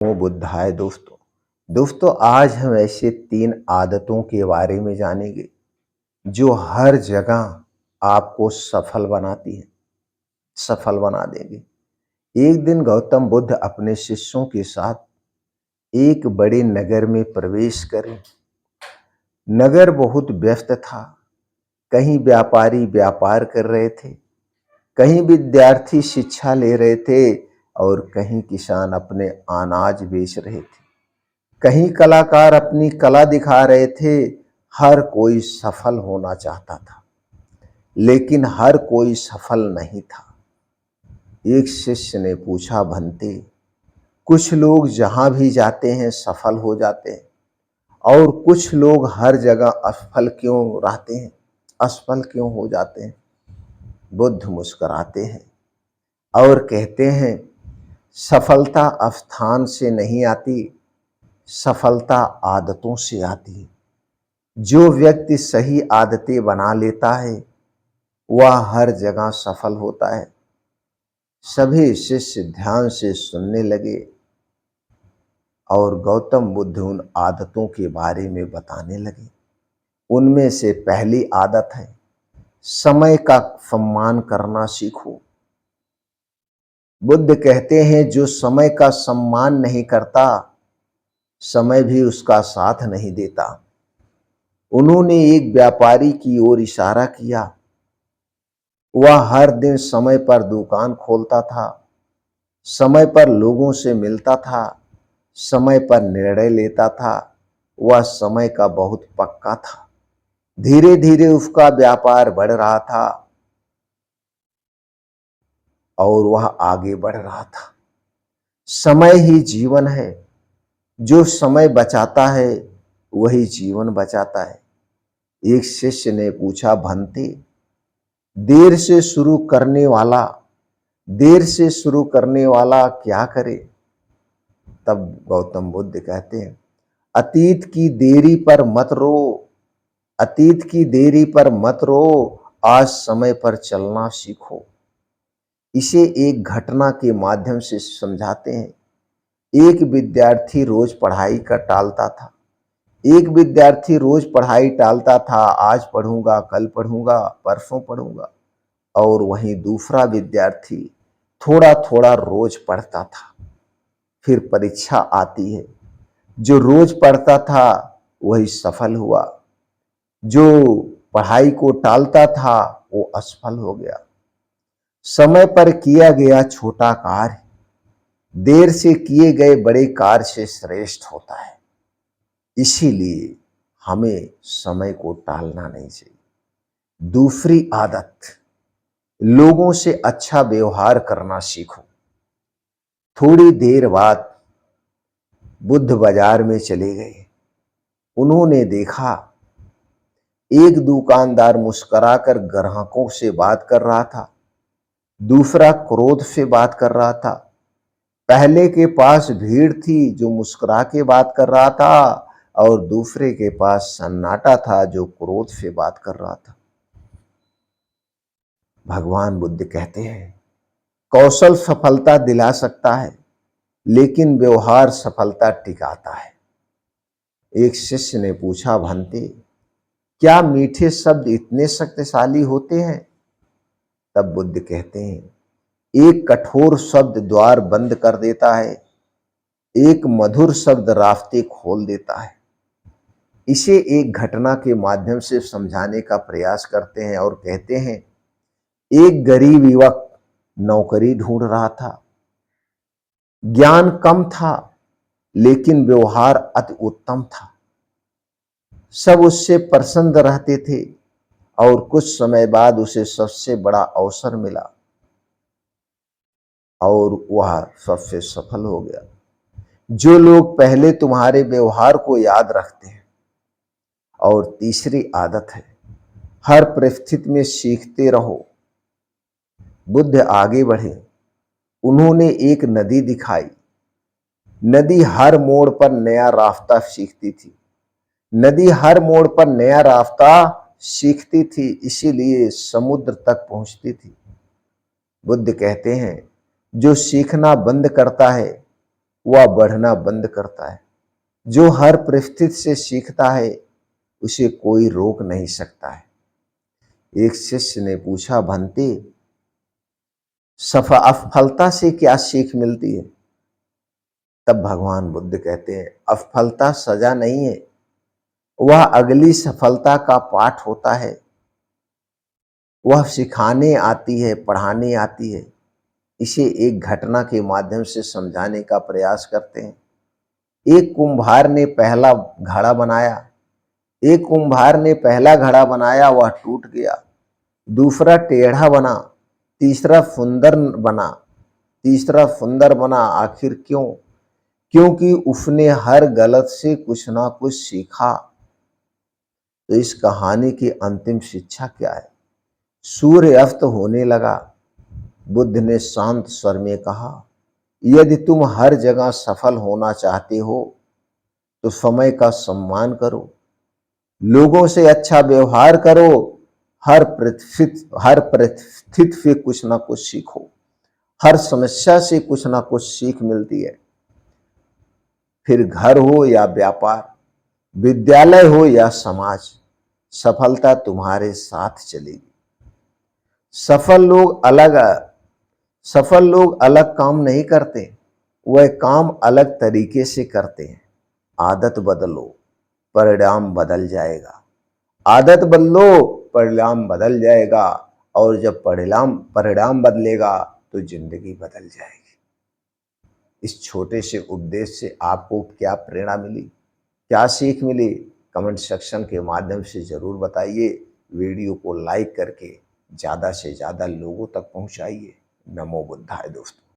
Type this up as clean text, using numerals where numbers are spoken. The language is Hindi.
नमो बुद्धाय दोस्तों आज हम ऐसे 3 आदतों के बारे में जानेंगे जो हर जगह आपको सफल बनाती है, सफल बना देंगे। एक दिन गौतम बुद्ध अपने शिष्यों के साथ एक बड़े नगर में प्रवेश करें। नगर बहुत व्यस्त था। कहीं व्यापारी व्यापार कर रहे थे, कहीं विद्यार्थी शिक्षा ले रहे थे और कहीं किसान अपने अनाज बेच रहे थे। कहीं कलाकार अपनी कला दिखा रहे थे। हर कोई सफल होना चाहता था, लेकिन हर कोई सफल नहीं था। एक शिष्य ने पूछा, भंते, कुछ लोग जहां भी जाते हैं सफल हो जाते हैं और कुछ लोग हर जगह असफल क्यों रहते हैं, असफल क्यों हो जाते हैं? बुद्ध मुस्कुराते हैं और कहते हैं, सफलता स्थान से नहीं आती, सफलता आदतों से आती है। जो व्यक्ति सही आदतें बना लेता है वह हर जगह सफल होता है। सभी शिष्य ध्यान से सुनने लगे और गौतम बुद्ध उन आदतों के बारे में बताने लगे। उनमें से पहली आदत है, समय का सम्मान करना सीखो। बुद्ध कहते हैं, जो समय का सम्मान नहीं करता, समय भी उसका साथ नहीं देता। उन्होंने एक व्यापारी की ओर इशारा किया। वह हर दिन समय पर दुकान खोलता था, समय पर लोगों से मिलता था, समय पर निर्णय लेता था। वह समय का बहुत पक्का था। धीरे धीरे उसका व्यापार बढ़ रहा था और वह आगे बढ़ रहा था। समय ही जीवन है। जो समय बचाता है वही जीवन बचाता है। एक शिष्य ने पूछा, भंते, देर से शुरू करने वाला क्या करे? तब गौतम बुद्ध कहते हैं, अतीत की देरी पर मत रो, अतीत की देरी पर मत रो, आज समय पर चलना सीखो। इसे एक घटना के माध्यम से समझाते हैं। एक विद्यार्थी रोज पढ़ाई का टालता था। एक विद्यार्थी रोज पढ़ाई टालता था, आज पढ़ूंगा, कल पढ़ूंगा, परसों पढ़ूंगा। और वहीं दूसरा विद्यार्थी थोड़ा थोड़ा रोज पढ़ता था। फिर परीक्षा आती है। जो रोज पढ़ता था वही सफल हुआ, जो पढ़ाई को टालता था वो असफल हो गया। समय पर किया गया छोटा कार्य देर से किए गए बड़े कार्य से श्रेष्ठ होता है। इसीलिए हमें समय को टालना नहीं चाहिए। दूसरी आदत, लोगों से अच्छा व्यवहार करना सीखो। थोड़ी देर बाद बुद्ध बाजार में चले गए। उन्होंने देखा एक दुकानदार मुस्कुराकर ग्राहकों से बात कर रहा था, दूसरा क्रोध से बात कर रहा था। पहले के पास भीड़ थी जो मुस्कुरा के बात कर रहा था और दूसरे के पास सन्नाटा था जो क्रोध से बात कर रहा था। भगवान बुद्ध कहते हैं, कौशल सफलता दिला सकता है लेकिन व्यवहार सफलता टिकाता है। एक शिष्य ने पूछा, भंते, क्या मीठे शब्द इतने शक्तिशाली होते हैं? तब बुद्ध कहते हैं, एक कठोर शब्द द्वार बंद कर देता है, एक मधुर शब्द रास्ते खोल देता है। इसे एक घटना के माध्यम से समझाने का प्रयास करते हैं और कहते हैं, एक गरीब युवक नौकरी ढूंढ रहा था। ज्ञान कम था लेकिन व्यवहार अति उत्तम था। सब उससे प्रसन्न रहते थे और कुछ समय बाद उसे सबसे बड़ा अवसर मिला और वह सबसे सफल हो गया। जो लोग पहले तुम्हारे व्यवहार को याद रखते हैं। और तीसरी आदत है, हर परिस्थिति में सीखते रहो। बुद्ध आगे बढ़े। उन्होंने एक नदी दिखाई। नदी हर मोड़ पर नया रास्ता सीखती थी। नदी हर मोड़ पर नया रास्ता सीखती थी, इसीलिए समुद्र तक पहुंचती थी। बुद्ध कहते हैं, जो सीखना बंद करता है वह बढ़ना बंद करता है। जो हर परिस्थिति से सीखता है उसे कोई रोक नहीं सकता है। एक शिष्य ने पूछा, भंते असफलता से क्या सीख मिलती है? तब भगवान बुद्ध कहते हैं, असफलता सजा नहीं है, वह अगली सफलता का पाठ होता है। वह सिखाने आती है, पढ़ाने आती है। इसे एक घटना के माध्यम से समझाने का प्रयास करते हैं। एक कुम्हार ने पहला घड़ा बनाया। एक कुम्हार ने पहला घड़ा बनाया, वह टूट गया। दूसरा टेढ़ा बना, तीसरा सुंदर बना, तीसरा सुंदर बना। आखिर क्यों? क्योंकि उसने हर गलत से कुछ ना कुछ सीखा। तो इस कहानी की अंतिम शिक्षा क्या है? सूर्य अस्त होने लगा। बुद्ध ने शांत स्वर में कहा, यदि तुम हर जगह सफल होना चाहते हो तो समय का सम्मान करो, लोगों से अच्छा व्यवहार करो, हर परिस्थिति से कुछ ना कुछ सीखो। हर समस्या से कुछ ना कुछ सीख मिलती है। फिर घर हो या व्यापार, विद्यालय हो या समाज, सफलता तुम्हारे साथ चलेगी। सफल लोग अलग सफल लोग अलग काम नहीं करते, वह काम अलग तरीके से करते हैं। आदत बदलो, परिणाम बदल जाएगा। आदत बदलो, परिणाम बदल जाएगा। और जब परिणाम परिणाम बदलेगा तो जिंदगी बदल जाएगी। इस छोटे से उपदेश से आपको क्या प्रेरणा मिली, क्या सीख मिली? कमेंट सेक्शन के माध्यम से जरूर बताइए। वीडियो को लाइक करके ज़्यादा से ज़्यादा लोगों तक पहुंचाइए। नमो बुद्धाय दोस्तों।